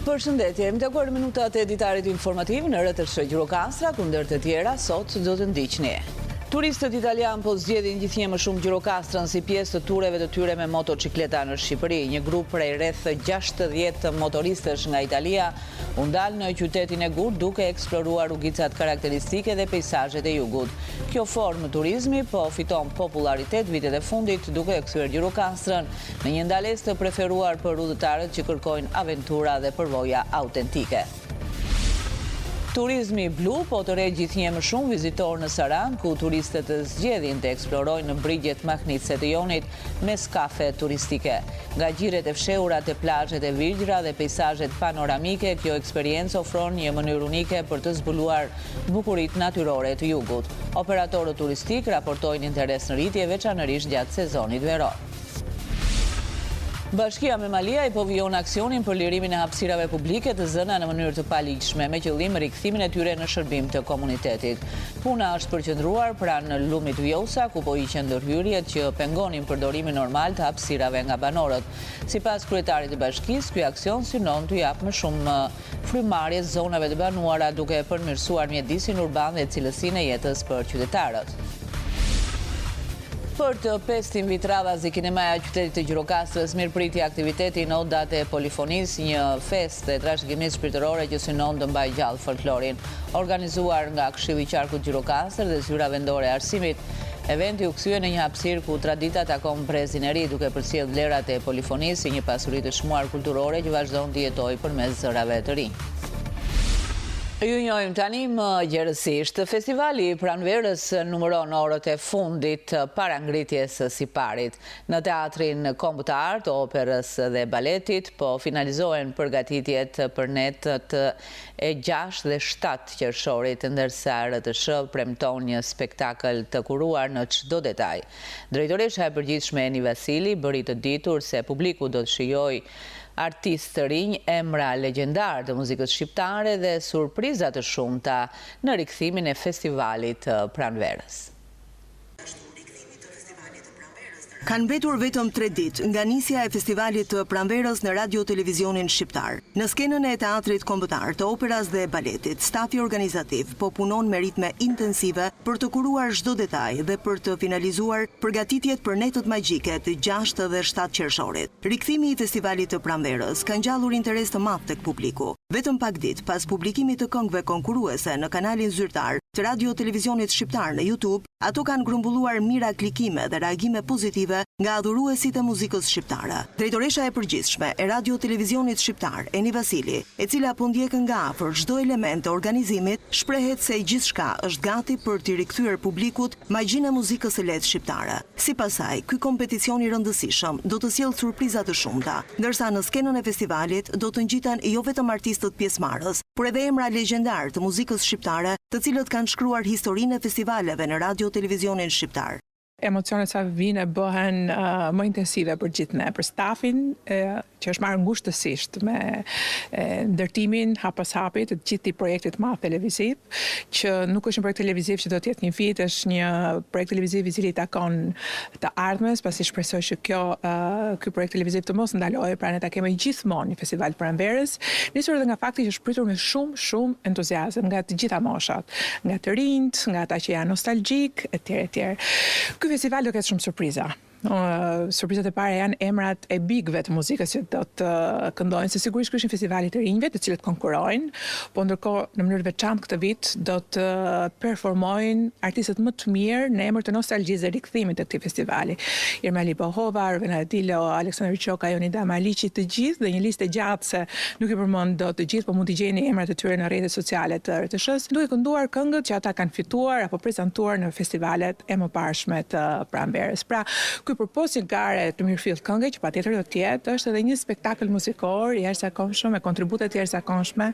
Përshëndetje, jemi takuar në minutat e editarit informativ në RTS Gjirokastra, ku ndër të tjera sot do të ndiqni. Turistët italian po zgjedhin gjithnjë më shumë Gjirokastrën si pjesë të tureve të tyre me motocikleta në Shqipëri. Një grup prej rreth 60 motoristësh nga Italia u ndal në qytetin e Gurë duke eksploruar rrugicat karakteristike dhe peizazhet e jugut. Kjo formë turizmi po fiton popularitet vitet e fundit duke e kthyer Gjirokastrën në një ndalesë të preferuar për udhëtarët që kërkojnë aventura dhe përvoja autentike. Turizmi blu po të rejë gjithnjë më shumë vizitor në Saran, ku turistët zgjedhin të eksplorojnë në brigjet Mahnitse të Jonit me skafe turistike. Nga gjiret e fshehura te plazhet e virgjra dhe peizazhet panoramike, kjo eksperiencë ofron një mënyrë unike për të zbuluar bukuritë natyrore të jugut. Operatorët turistik raportojnë interes në rritje veçanërisht gjatë sezonit veror. Bashkia me Malia i po vijon aksionin për lirimin e hapësirave publike të zëna në mënyrë të paligjshme, me qëllim rikthimin e tyre në shërbim të komunitetit. Puna është përqendruar pranë lumit Vjosa, ku po hiqen ndërhyrjet që pengonin përdorimin normal të hapësirave nga banorët. Sipas kryetarit të bashkisë, ky aksion synon të japë më shumë frymarrje zonave të banuara, duke përmirësuar mjedisin urban dhe cilësinë e jetës për qytetarët. Për të 5 vit radhazi kinemaja e qytetit të Gjirokastrës mirëpriti aktivitetin Odat e Polifonis, një festë e trashëgimisë shpirtërore që synon të mbajë gjallë folklorin. Organizuar nga Këshilli i Qarkut Gjirokastër dhe Zyra Vendore e Arsimit, eventi u kthye në një hapësirë ku tradita takon brezin e ri, duke përcjellë vlerat e polifonisë si një pasuri të shmuar kulturore që vazhdon të jetojë përmes zërave të rinj. Ju njohim tani më gjerësisht. Festivali i Pranverës numëron orët e fundit para ngritjes së siparit. Në teatrin kombëtar të operës dhe baletit po finalizohen përgatitjet për netët e 6 dhe 7 qershorit, ndërsa RTS premton një spektakël të kuruar në çdo detaj. Drejtoresha e përgjithshme Eni Vasili bëri të ditur se publiku do të shijojë artistë të rinj, emra legjendar të muzikës shqiptare dhe surpriza të shumta në rikthimin e festivalit Pranverës. Kanë mbetur vetëm 3 ditë nga nisja e festivalit të Pranverës në Radio Televizionin Shqiptar. Në skenën e teatrit kombëtar, të operas dhe baletit, stafi organizativ po punon me ritme intensive për të kuruar çdo detaj dhe për të finalizuar përgatitjet për netët magjike të 6 dhe 7 qershorit. Rikthimi i festivalit të Pranverës ka ngjallur interes të madh tek publiku. Vetëm pak ditë pas publikimit të këngëve konkurruese në kanalin zyrtar të Radio Televizionit Shqiptar në YouTube, ato kanë grumbulluar mira klikime dhe reagime pozitive nga adhuruesit e muzikës shqiptare. Drejtoresha e përgjithshme e Radio Televizionit Shqiptar, Eni Vasili, e cila po ndjek nga afër çdo element të organizimit, shprehet se gjithçka është gati për t'i rikthyer publikut magjinë e muzikës së lehtë shqiptare. Sipas saj, ky kompeticion i rëndësishëm do të sjellë surpriza të shumta, ndërsa në skenën e festivalit do të ngjiten jo vetëm artistët pjesëmarrës, por edhe emra legjendar të muzikës shqiptare, të cilët kanë shkruar historinë e festivaleve në Radio Televizionin Shqiptar. Emocionet sa vinë bëhen më intensive për gjithë ne, për stafin që është marrë ngushtësisht me ndërtimin hap pas hapi të gjithë projektit madh televiziv, që nuk është një projekt televiziv që do të jetë një vit, është një projekt televiziv i cili takon të ardhmes, pasi shpresoj që ky projekt televiziv të mos ndalojë, pra ne ta kemi gjithmonë një festival Pranverës, nisur edhe nga fakti që është pritur me shumë entuziazëm nga të gjitha moshat, nga të rinjt, nga ata që janë nostalgjik, etj. Ky festival do ketë shumë surpriza. Surprizat e para janë emrat e bigëve të muzikës që do të këndojnë, se sigurisht ky është një festival i të rinjve, të cilët konkurrojnë, po ndërkohë në mënyrë veçantë këtë vit do të performojnë artistët më të mirë në emër të nostalgjisë dhe rikthimit të këtij festivali. Irma Libahova, Rvena Dilo, Aleksandr Qoka, Jonida Maliqi, të gjithë dhe një listë e gjatë se nuk i përmend dot të gjithë, po mund t'i gjeni emrat e tyre në rrjetet sociale të RTS-s, duke kënduar këngët që ata kanë fituar apo prezantuar në festivalet e mëparshme të Pranverës. Pra, ky përpos një gare të mirëfillt këngë që patjetër do të jetë, është edhe një spektakël muzikor i jashtëzakonshëm me kontribute të jashtëzakonshme,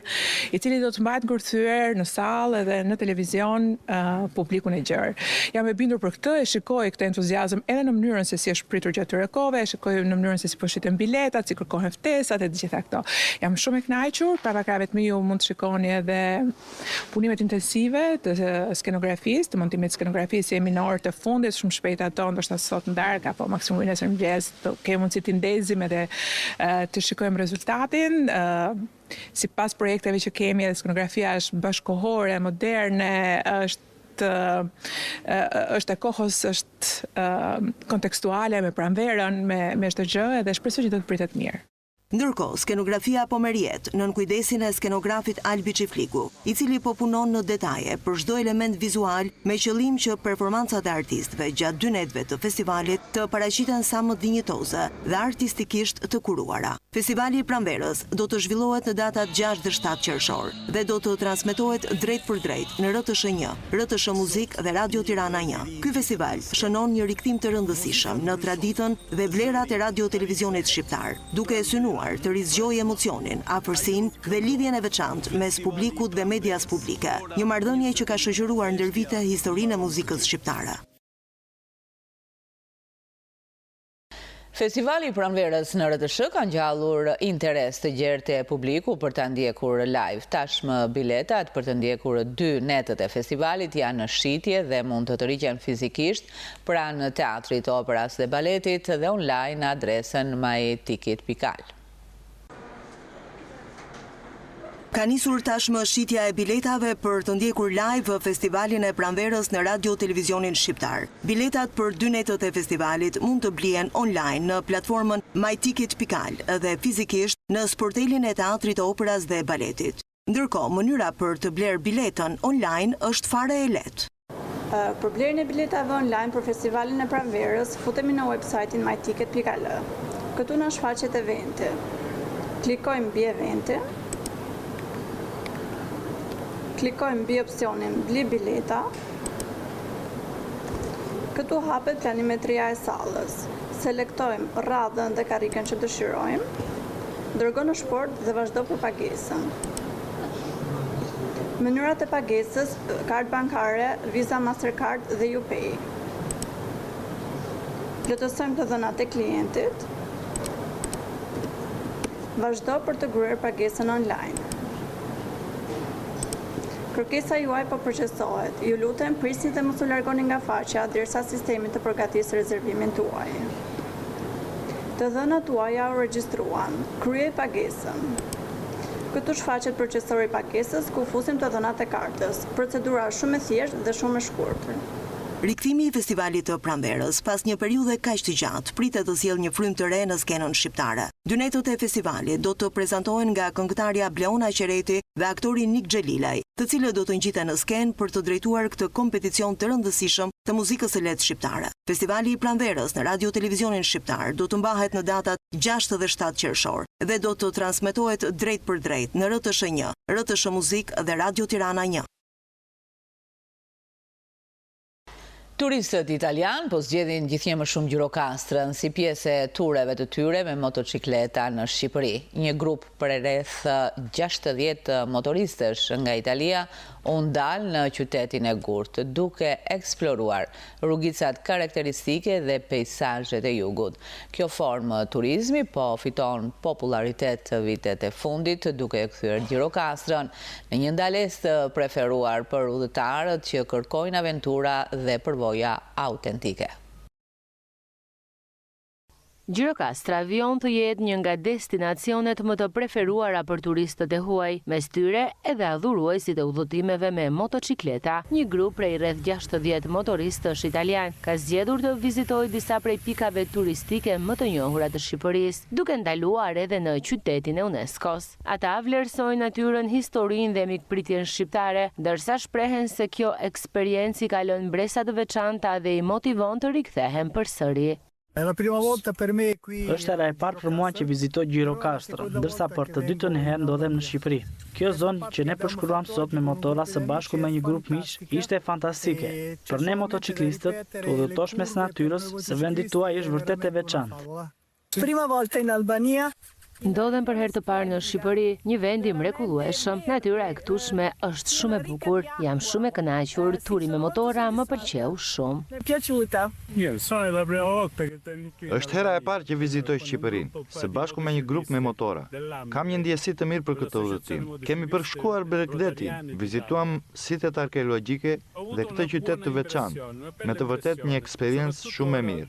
i cili do të mbahet ngurthyer në sallë edhe në televizion publikun e gjerë. Jam e bindur për këtë, e shikoj këtë entuziazëm edhe në mënyrën se si është pritur gjatë këtyre kohëve, e shikoj në mënyrën se si po shiten biletat, si kërkohen ftesat e të gjitha këto. Jam shumë e kënaqur, para krave të mi ju mund të shikoni edhe punimet intensive të skenografisë, të montimit të skenografisë, jemi në orët e fundit, shumë shpejt ato, ndoshta sot në darkë apo maksimumi nesër mëngjes, të kemi mundësi të ndezim edhe të shikojmë rezultatin. Sipas projekteve që kemi, edhe skenografia është bashkëkohore, moderne, është e kohës, është kontekstuale, me pranverën, me çdo gjë, edhe shpresoj që do të pritet mirë. Ndërkohë, skenografia po merr jetë nën kujdesin e skenografit Albi Çifliku, i cili po punon në detaje për çdo element vizual me qëllim që performancat e artistëve gjatë 2 netëve të festivalit të paraqiten sa më dinjitoze dhe artistikisht të kuruara. Festivali i Pranverës do të zhvillohet në datat 6 dhe 7 qershor dhe do të transmetohet drejt për drejt në RTS 1, RTS Muzik dhe Radio Tirana 1. Ky festival shënon një rikthim të rëndësishëm në traditën dhe vlerat e radio televizionit shqiptar, duke e synuar të rizgjojë emocionin, afërsinë dhe lidhjen e veçantë mes publikut dhe medias publike, një marrëdhënie që ka shoqëruar ndër vite historinë e muzikës shqiptare. Festivali i Pranverës në RTS ka ngjallur interes të gjerë të publiku për ta ndjekur live. Tashmë biletat për të ndjekur 2 netët e festivalit janë në shitje dhe mund të tërhiqen fizikisht pranë teatrit, operas dhe baletit dhe online në adresën myticket.al. Ka nisur tashmë shitja e biletave për të ndjekur live festivalin e Pranverës në Radio Televizionin Shqiptar. Biletat për 2 netët e festivalit mund të blihen online në platformën myticket.al dhe fizikisht në sportelin e teatrit, operas dhe baletit. Ndërkohë, mënyra për të bler biletën online është fare e lehtë. Për blerjen e biletave online për festivalin e Pranverës, futemi në website-in myticket.al. Këtu në shfaqet eventi. Klikojmë mbi eventi. Klikojmë mbi opsionin bli bileta. Këtu hapet planimetria e sallës. Selektojmë radhën dhe karrikën që dëshirojmë. Dërgo në shport dhe vazhdo për pagesën. Mënyrat e pagesës, kartë bankare, Visa, Mastercard dhe UPay. Plotësojmë të dhënat e klientit. Vazhdo për të kryer pagesën online. Kërkesa juaj po procesohet. Ju lutem prisni dhe mos u largoni nga faqja derisa sistemi të përgatisë rezervimin tuaj. Të dhënat tuaja u regjistruan. Kryej pagesën. Këtu shfaqet procesori i pagesës ku fusim të dhënat e kartës. Procedura është shumë e thjeshtë dhe shumë e shkurtër. Rikthimi i festivalit të Pranverës pas një periudhe kaq të gjatë pritet të sjellë një frymë të re në skenën shqiptare. 2 netët e festivalit do të prezantohen nga këngëtarja Bleona Qereti dhe aktori Nik Xhelilaj, të cilët do të ngjiten në skenë për të drejtuar këtë kompeticion të rëndësishëm të muzikës së lehtë shqiptare. Festivali i Pranverës në Radio Televizionin Shqiptar do të mbahet në datat 6 dhe 7 qershor dhe do të transmetohet drejt për drejt në RTS 1, RTS Muzik dhe Radio Tirana 1. Turistët italian po zgjedhin gjithnjë më shumë Gjirokastrën si pjesë e tureve të tyre me motocikleta në Shqipëri. Një grup për rreth 60 motoristësh nga Italia u ndal në qytetin e Gurt, duke eksploruar rrugicat karakteristike dhe peizazhet e jugut. Kjo formë turizmi po fiton popularitet vitet e fundit, duke e kthyer Gjirokastrën në një ndalesë të preferuar për udhëtarët që kërkojnë aventura dhe përvoja autentike. Gjirokastra vion të jetë një nga destinacionet më të preferuara për turistët e huaj, mes tyre edhe adhuruesit e udhëtimeve me motocikleta. Një grup prej rreth 60 motoristësh italian ka zgjedhur të vizitojë disa prej pikave turistike më të njohura të Shqipërisë, duke ndaluar edhe në qytetin e UNESCO-s. Ata vlerësojnë natyrën, historinë dhe mikpritjen shqiptare, ndërsa shprehen se kjo eksperiencë i ka lënë bresa të veçanta dhe i motivon të rikthehen përsëri. Është era e parë për mua që vizitoj Gjirokastrën, ndërsa për të dytën herë ndodhem në Shqipëri. Kjo zonë që ne përshkruam sot me motora së bashku me një grup miq ishte fantastike. Për ne motociklistët, të udhëtosh mes natyrës, se vendi tuaj është vërtet e veçantë. Prima volta in Albania. Ndodhen për herë të parë në Shqipëri, një vend i mrekullueshëm. Natyra e këtushme është shumë e bukur. Jam shumë e kënaqur, turi me motora më pëlqeu shumë. Është hera e parë që vizitoj Shqipërinë, së bashku me një grup me motora. Kam një ndjesi të mirë për këtë udhëtim. Kemi përshkuar Bregdetin, vizituam sitet arkeologjike dhe këtë qytet të veçantë, me të vërtet një eksperiencë shumë e mirë.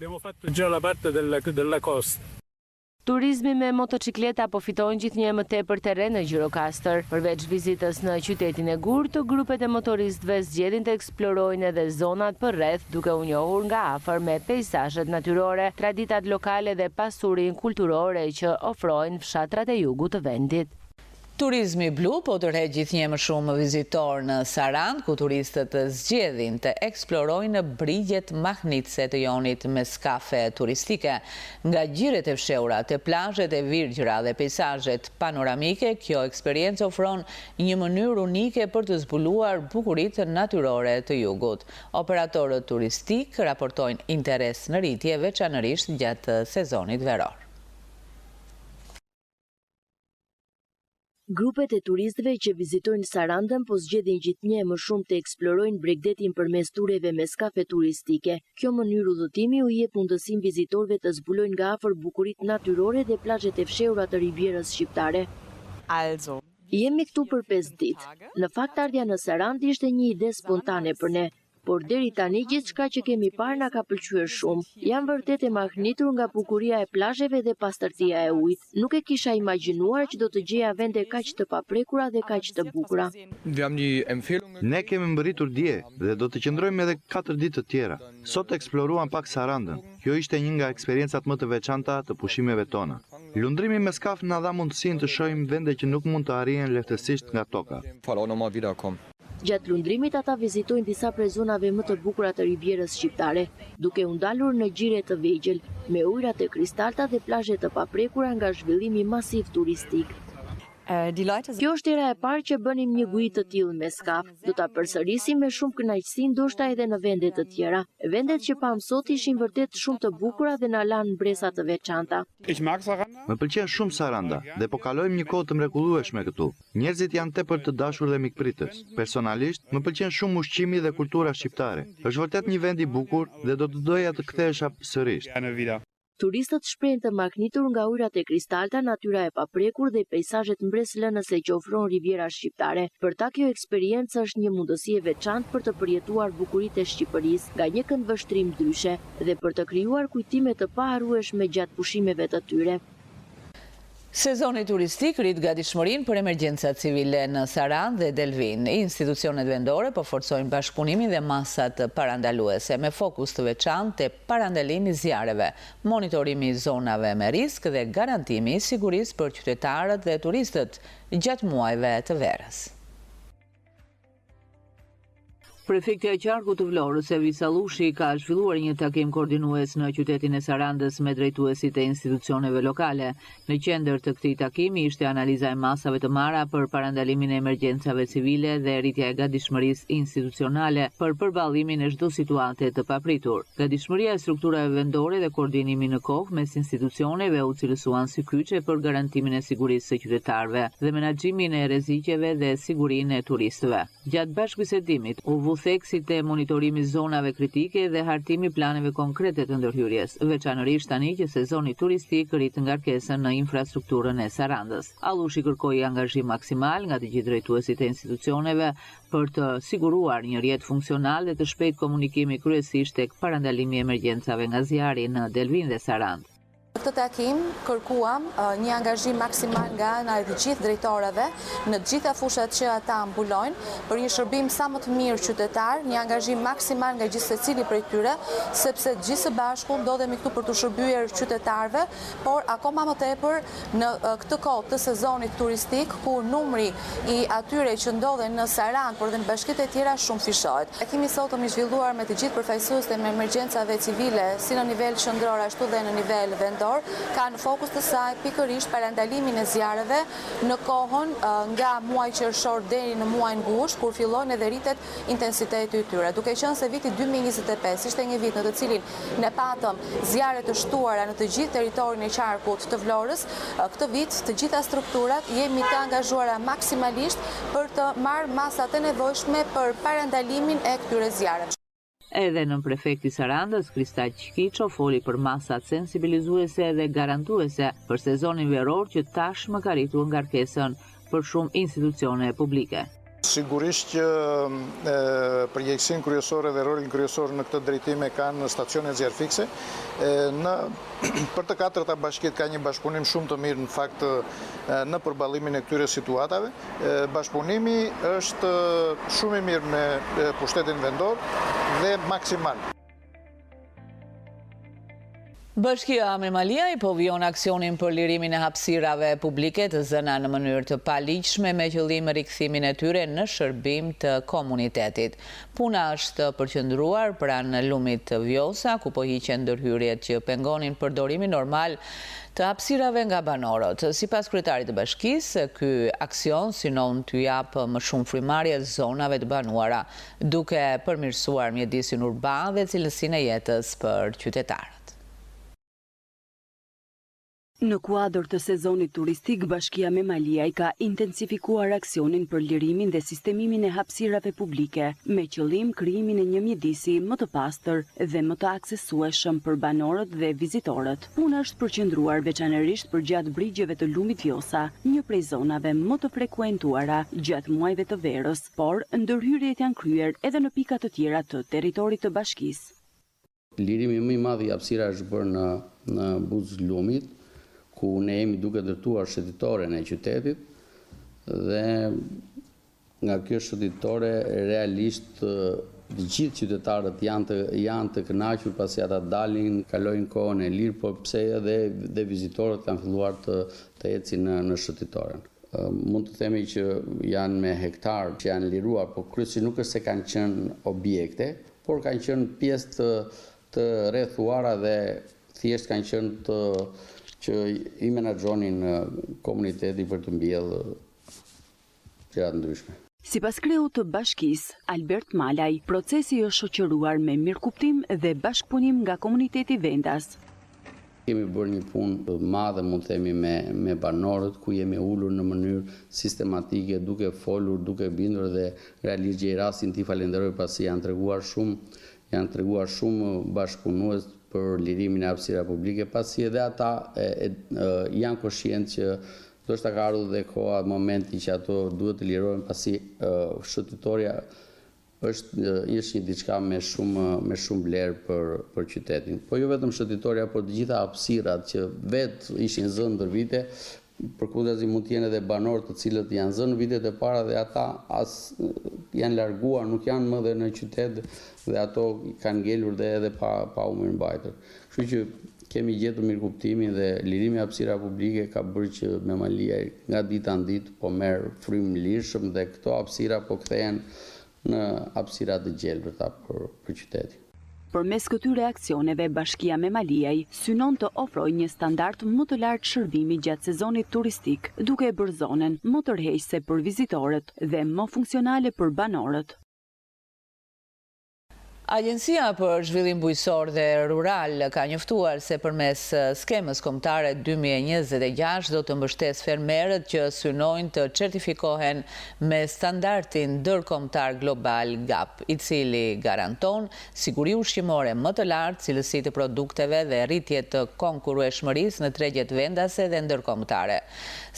Turizmi me motocikleta po fitojnë gjithnjë më tepër terren në Gjirokastër. Përveç vizitës në qytetin e Gurtë, grupet e motoristëve zgjedhin të eksplorojnë edhe zonat përreth, duke u njohur nga afër me peizazhet natyrore, traditat lokale dhe pasurinë kulturore që ofrojnë fshatrat e jugut të vendit. Turizmi blu po tërheq gjithnjë më shumë vizitor në Sarandë, ku turistët zgjedhin të eksplorojnë brigjet mahnitse të Jonit me skafe turistike. Nga gjiret e fshehura te plazhet e virgjëra dhe peizazhet panoramike, kjo eksperiencë ofron një mënyrë unike për të zbuluar bukuritë natyrore të jugut. Operatorët turistik raportojnë interes në rritje, veçanërisht gjatë sezonit veror. Grupet e turistëve që vizitojnë Sarandën po zgjedhin gjithnjë më shumë të eksplorojnë Bregdetin përmes tureve me skafe turistike. Kjo mënyrë udhëtimi u jep mundësinë vizitorëve të zbulojnë nga afër bukuritë natyrore dhe plazhet e fshehura të Rivierës shqiptare. Jemi këtu për 5 ditë. Në fakt ardha në Sarandë ishte një ide spontane për ne. Por deri tani gjithçka që kemi parë na ka pëlqyer shumë. Jam vërtet e mahnitur nga bukuria e plazheve dhe pastërtia e ujit. Nuk e kisha imagjinuar që do të gjeja vende kaq të paprekura dhe kaq të bukura. Ne kemi mbërritur dje dhe do të qëndrojmë edhe 4 ditë të tjera. Sot eksploruam pak Sarandën. Kjo ishte një nga eksperiencat më të veçanta të pushimeve tona. Lundrimi me skaf na dha mundësinë të shohim vende që nuk mund të arrihen lehtësisht nga toka. Gjatë lundrimit ata vizitojnë disa prej zonave më të bukura të Rivierës shqiptare, duke u ndalur në gjire të vegjël, me ujrat e kristalta dhe plazhe të paprekura nga zhvillimi masiv turistik. Kjo është era e parë që bënim një ujë të tillë me skaf. Do ta përsërisim me shumë kënaqësi, ndoshta edhe në vende të tjera. Vendet që pam sot ishin vërtet shumë të bukura dhe na lanë mbresa të veçanta. Më pëlqen shumë Saranda dhe po kalojmë një kohë të mrekullueshme këtu. Njerëzit janë tepër të dashur dhe mikpritës. Personalisht, më pëlqen shumë ushqimi dhe kultura shqiptare. Është vërtet një vend i bukur dhe do të doja të kthehesha sërish. Turistët shprehen të mahnitur nga ujrat e kristalta, natyra e paprekur dhe peizazhet mbreslënëse që ofron Riviera shqiptare. Për ta kjo eksperiencë është një mundësi e veçantë për të përjetuar bukuritë e Shqipërisë nga një këndvështrim ndryshe dhe për të krijuar kujtime të paharrueshme gjatë pushimeve të tyre. Sezoni turistik rrit gatishmërinë për emergjencat civile në Sarandë dhe Delvin. Institucionet vendore po forcojnë bashkëpunimin dhe masat parandaluese me fokus të veçantë te parandalimi i zjarreve, monitorimi i zonave me risk dhe garantimi i sigurisë për qytetarët dhe turistët gjatë muajve të verës. Prefektja e Qarkut të Vlorës, Evisa Lushi, ka zhvilluar një takim koordinues në qytetin e Sarandës me drejtuesit e institucioneve lokale. Në qendër të këtij takimi ishte analiza e masave të marra për parandalimin e emergjencave civile dhe rritja e gatishmërisë institucionale për përballimin e çdo situate të papritur. Gatishmëria e strukturave vendore dhe koordinimi në kohë mes institucioneve u cilësuan si kyçe për garantimin e sigurisë së qytetarëve dhe menaxhimin e rreziqeve dhe sigurinë e turistëve. Gjatë bashkëbisedimit u theksit e monitorimi zonave kritike dhe hartimi planeve konkrete të ndërhyrjes, veçanërisht tani që sezoni turistik rrit ngarkesën në infrastrukturën e Sarandës. Allushi kërkoi angazhim maksimal nga të gjithë drejtuesit e institucioneve për të siguruar një rrjet funksional dhe të shpejtë komunikimi kryesisht tek parandalimi i emergjencave nga zjarri në Delvin dhe Sarandë. Në këtë takim kërkuam një angazhim maksimal nga ana e të gjithë drejtorëve në të gjitha fushat që ata mbulojnë për një shërbim sa më të mirë qytetar, një angazhim maksimal nga gjithë secili prej tyre, sepse gjithë së bashku ndodhemi këtu për të shërbyer qytetarëve, por akoma më tepër në këtë kohë të sezonit turistik ku numri i atyre që ndodhen në Sarandë por dhe në bashkitë e tjera shumë fishohet. Takimi sot është zhvilluar me të gjithë përfaqësuesit e emergjencave civile, si në nivel qendror ashtu dhe në nivel vendor. drejtor ka në fokus të saj pikërisht parandalimin e zjarreve në kohën nga muaji qershor deri në muajin gusht, kur fillon edhe rritet intensiteti i tyre. Duke qenë se viti 2025 ishte një vit në të cilin ne patëm zjarre të shtuara në të gjithë territorin e qarkut të Vlorës, këtë vit të gjitha strukturat jemi të angazhuara maksimalisht për të marrë masat e nevojshme për parandalimin e këtyre zjarreve. Edhe në prefekti Sarandës, Kristal Çkiço foli për masat sensibilizuese dhe garantuese për sezonin veror që tashmë ka rritur ngarkesën për shumë institucione publike. Sigurisht që përgjegjësinë kryesore dhe rolin kryesor në këtë drejtim e kanë stacionet zjarrfikse. Për të katërta bashkiet ka një bashkëpunim shumë të mirë në fakt në përballimin e këtyre situatave. Bashkëpunimi është shumë i mirë me pushtetin vendor dhe maksimal. Bashkia Amemalia i po vijon aksionin për lirimin e hapësirave publike të zëna në mënyrë të paligjshme me qëllim rikthimin e tyre në shërbim të komunitetit. Puna është përqendruar pranë lumit të Vjosa, ku po hiqen ndërhyrjet që pengonin përdorimin normal të hapësirave nga banorët. Sipas kryetarit të bashkisë, ky aksion synon të japë më shumë frymëmarrje zonave të banuara, duke përmirësuar mjedisin urban dhe cilësinë e jetës për qytetarët. Në kuadër të sezonit turistik, Bashkia Amemalia ka intensifikuar aksionin për lirimin dhe sistemimin e hapësirave publike, me qëllim krijimin e një mjedisi më të pastër dhe më të aksesueshëm për banorët dhe vizitorët. Puna është përqendruar veçanërisht për gjatë brigjeve të lumit Vjosa, një prej zonave më të frekuentuara gjatë muajve të verës, por ndërhyrjet janë kryer edhe në pika të tjera të territorit të bashkisë. Lirimi më i madh i hapësirave është bërë në buzë lumit, ku ne jemi duke ndërtuar shëtitore në qytetit dhe nga kjo shëtitore realisht të gjithë qytetarët janë të kënaqur pasi ata dalin, kalojnë kohën e lirë, por pse edhe vizitorët kanë filluar të ecin në shëtitoren. Mund të themi që janë me hektar që janë liruar, por kryesisht nuk është se kanë qenë objekte, por kanë qenë pjesë të rrethuara dhe thjesht kanë qenë që i menaxhonin komuniteti për të mbjellë gjëra të ndryshme. Sipas kreut të bashkisë, Albert Malaj, procesi është shoqëruar me mirëkuptim dhe bashkëpunim nga komuniteti vendas. Kemi bërë një punë të madhe, mund të themi, me banorët, ku jemi ulur në mënyrë sistematike, duke folur, duke bindur dhe realisht gjej rastin t'i falenderoj pasi janë treguar shumë bashkëpunues për lirimin e hapësirave publike, pasi edhe ata janë koshient që ndoshta ka ardhur dhe koha, momenti që ato duhet të lirohen, pasi shëtitoria është një diçka me shumë vlerë për qytetin. Po jo vetëm shëtitoria, por të gjitha hapësirat që vetë ishin zënë ndër vite, përkundazi mund të jenë edhe banorë të cilët janë zënë vitet e para dhe ata janë larguar, nuk janë më dhe në qytet dhe ato kanë ngelur dhe edhe pa u mirëmbajtur. Kështu që kemi gjetur mirëkuptimin dhe lirimi i hapësirave publike ka bërë që Amemalia nga dita në ditë po merr frymë lirshëm dhe këto hapësira po kthehen në hapësira të gjelbërta për qytetin. Përmes këtyre aksioneve, Bashkia Amemaliaj synon të ofrojë një standard më të lartë shërbimi gjatë sezonit turistik, duke e bërë zonën më tërheqëse për vizitorët dhe më funksionale për banorët. Agjencia për Zhvillim Bujqësor dhe Rural ka njoftuar se përmes skemës kombëtare 2026 do të mbështes fermerët që synojnë të certifikohen me standardin ndërkombëtar global GAP, i cili garanton siguri ushqimore më të lartë, cilësi të produkteve dhe rritje të konkurrueshmërisë në tregjet vendase dhe ndërkombëtare.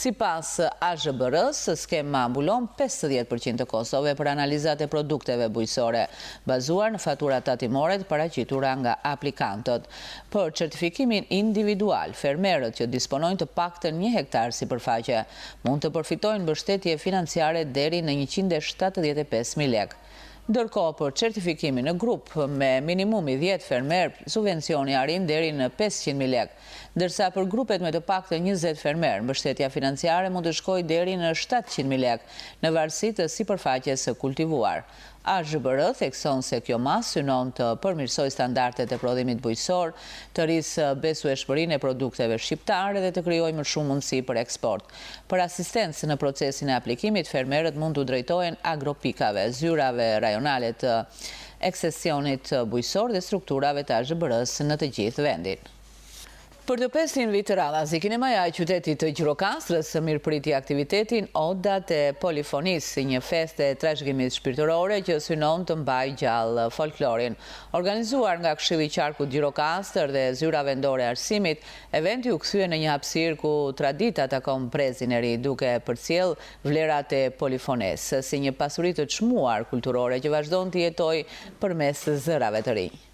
Sipas AZBR-s, skema mbulon 50% të kostove për analizat e produkteve bujqësore, bazuar në faturat tatimore të paraqitura nga aplikantët. Për certifikimin individual, fermerët që disponojnë të paktën 1 hektar sipërfaqe mund të përfitojnë mbështetje financiare deri në 175.000 lekë. Ndërkohë, për certifikimin në grup me minimumi 10 fermer, subvencioni arrin deri në 500.000 lekë, ndërsa për grupet me të paktën 20 fermer, mbështetja financiare mund të shkojë deri në 700.000 lekë, në varësi të sipërfaqes së kultivuar. AZHBR thekson se kjo masë synon të përmirësoj standardet e prodhimit bujqësor, të rrisë besueshmërinë e produkteve shqiptare dhe të krijojë më shumë mundësi për eksport. Për asistencë në procesin e aplikimit, fermerët mund të drejtohen agropikave, zyrave rajonale të eksesionit bujqësor dhe strukturave të AZHBR-s në të gjithë vendin. Për të 500 vit të radhës, Kinemaja e qytetit të Gjirokastrës mirëpriti aktivitetin Odat e Polifonisë, si një festë e trashëgimisë shpirtërore që synon të mbajë gjallë folklorin. Organizuar nga Këshilli i Qarkut Gjirokastër dhe Zyra Vendore e Arsimit, eventi u kthye në një hapësirë ku tradita takon brezin e ri, duke përcjell vlerat e polifonesë, si një pasuri të çmuar kulturore që vazhdon të jetojë përmes zërave të rinj.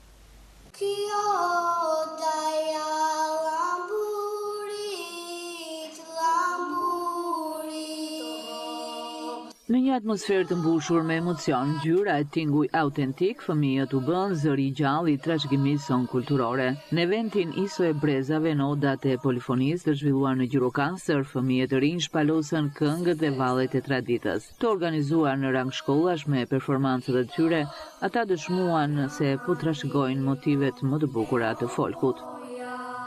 Në një atmosferë të mbushur me emocion, ngjyra e tinguj autentik, fëmijët u bën zëri i gjallë i trashëgimisë son kulturore. Në eventin Iso e Brezave në Odat e Polifonisë të zhvilluar në Gjirokastër, fëmijët e rinj shpalosën këngët dhe vallet e traditës. Të organizuar në rang shkollash me performancët e tyre, ata dëshmuan se po trashëgojnë motivet më të bukura të folkut.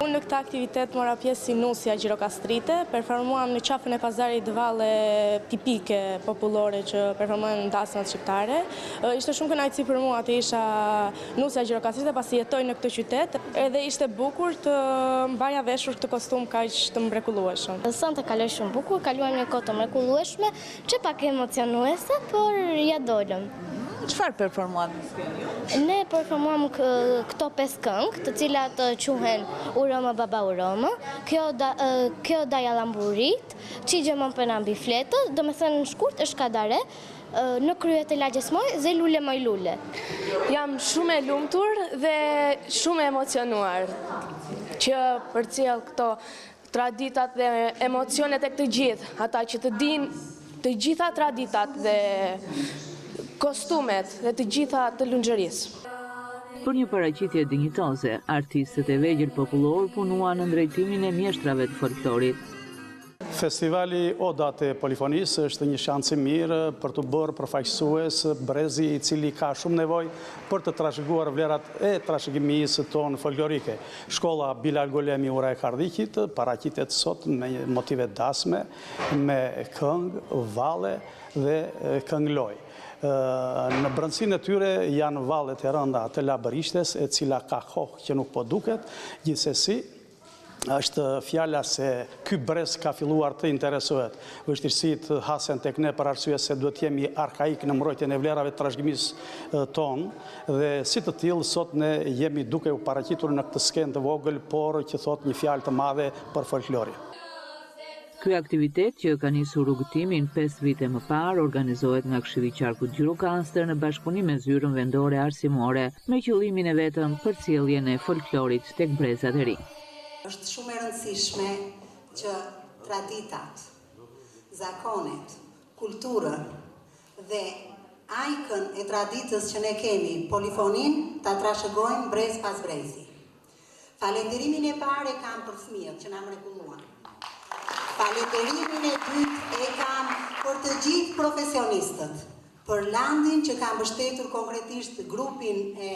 Unë në këta aktivitet mora pjesë si nusja gjirokastrite, performuam në qafën e pazarit valle tipike popullore që performuam në dasmat shqiptare. Ishte shumë kënaqësi për mua të isha nusja gjirokastrite pasi jetoj në këtë qytet, edhe ishte bukur të mbaja veshur këtë kostum kaq të mrekullueshëm. Sonte kaloi shumë bukur, kaluam një kohë të mrekullueshme, që pak emocionuese, por ja dolëm. Çfarë performuam në skenë? Ne performuam këto 5 këngë, të cilat quhen Uroma Baba Uroma, Kjo Daja Lamburit, Çigje Mon Penambi Fletë, do me thënë në shkurt është kadare, Në kryet e lagjes moj, dhe lule moj lule. Jam shumë e lumtur dhe shumë e emocionuar që përcjell këto traditat dhe emocionet e këtë gjithë, ata që të dinë të gjitha traditat dhe kostumet dhe të gjitha të lunxherisë. Për një paraqitje dinjitoze, artistët e vegjël popullor punuan në drejtimin e mjeshtrave të folklorit. Festivali Odat e Polifonisë është një shansë mirë për të bërë përfaqësues brezi i cili ka shumë nevojë për të trashëguar vlerat e trashëgimisë tonë folklorike. Shkolla Bilal Golemi Ura e Kardikit paraqitet sot me motive dasme, me këngë, valle dhe këngëloj. Në brendësinë e tyre janë vallet e rënda të labërishtes, e cila ka kohë që nuk po duket, gjithsesi është fjala se ky brez ka filluar të interesohet. Vështirësitë hasen tek ne për arsye se duhet jemi arkaik në mbrojtjen e vlerave të trashëgimisë tonë dhe si të tillë sot ne jemi duke u paraqitur në këtë skenë të vogël, por që thot një fjalë të madhe për folklorin. Ky aktivitet që ka nisur rrugëtimin 5 vite më parë organizohet nga Këshilli i Qarkut Gjirokastër në bashkëpunim me Zyrën Vendore Arsimore me qëllimin e vetëm përcjelljen e folklorit tek brezat e rinj. Është shumë e rëndësishme që traditat, zakonet, kulturën dhe ajkën e traditës që ne kemi, polifonin, ta trashëgojmë brez pas brezi. Falenderimin e parë e kam për fëmijët që na mrekulluan. Falenderimin e dytë e kam për të gjithë profesionistët, për landin që kam mbështetur konkretisht grupin e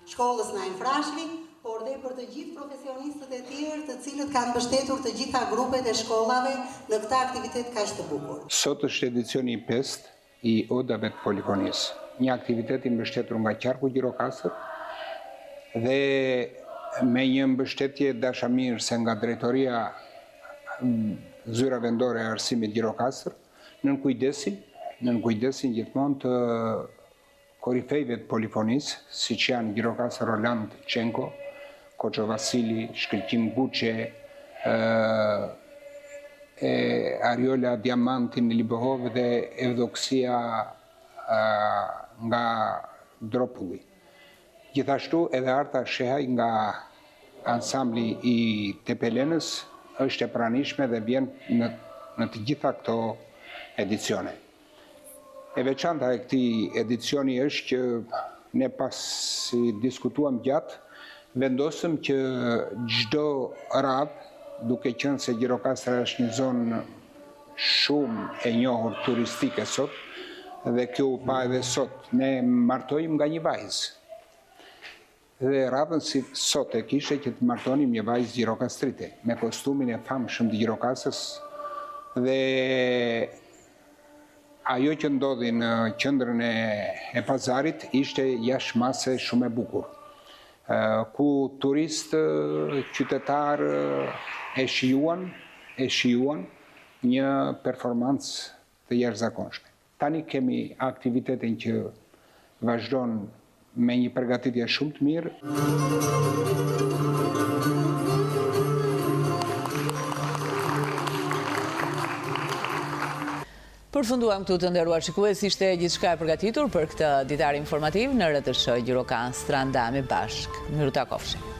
shkollës Naim Frashëvi, por dhe për të gjithë profesionistët e tjerë të cilët kanë mbështetur të gjitha grupet e shkollave në këtë aktivitet kaq të bukur. Sot është edicioni i 5 i Odave të Polifonisë, një aktivitet i mbështetur nga Qarku Gjirokastër dhe me një mbështetje dashamirëse nga drejtoria Zyra Vendore e Arsimit Gjirokastër, nën kujdesin gjithmonë të korifejve të polifonisë, siç janë Gjirokastër Roland Çenko, Koço Vasili, Shkëlqim Guçe, Ariola Diamanti Milibohov dhe Evdoksia nga Dropulli. Gjithashtu edhe Arta Shehaj nga ansambli i Tepelenës është e pranishme dhe vjen në të gjitha këto edicione. E veçanta e këtij edicioni është që ne pasi diskutuam gjatë, vendosëm që çdo radhë, duke qenë se Gjirokastra është një zonë shumë e njohur turistike sot, dhe kjo u pa edhe sot, ne martojmë nga një vajzë. Dhe radhën si sot e kishe që të martonim një vajzë Gjirokastrite, me kostumin e famshëm të Gjirokastës, dhe ajo që ndodhi në qendrën e pazarit ishte jashmase shumë e bukur, ku turistë, qytetarë e shijuan një performancë të jashtëzakonshme. Tani kemi aktivitetin që vazhdon me një përgatitje shumë të mirë. Përfunduam këtu të nderuar shikues, ishte gjithçka e përgatitur për këtë ditar informativ në RTS Gjirokastra, ndahemi bashkë. Miru takofshim.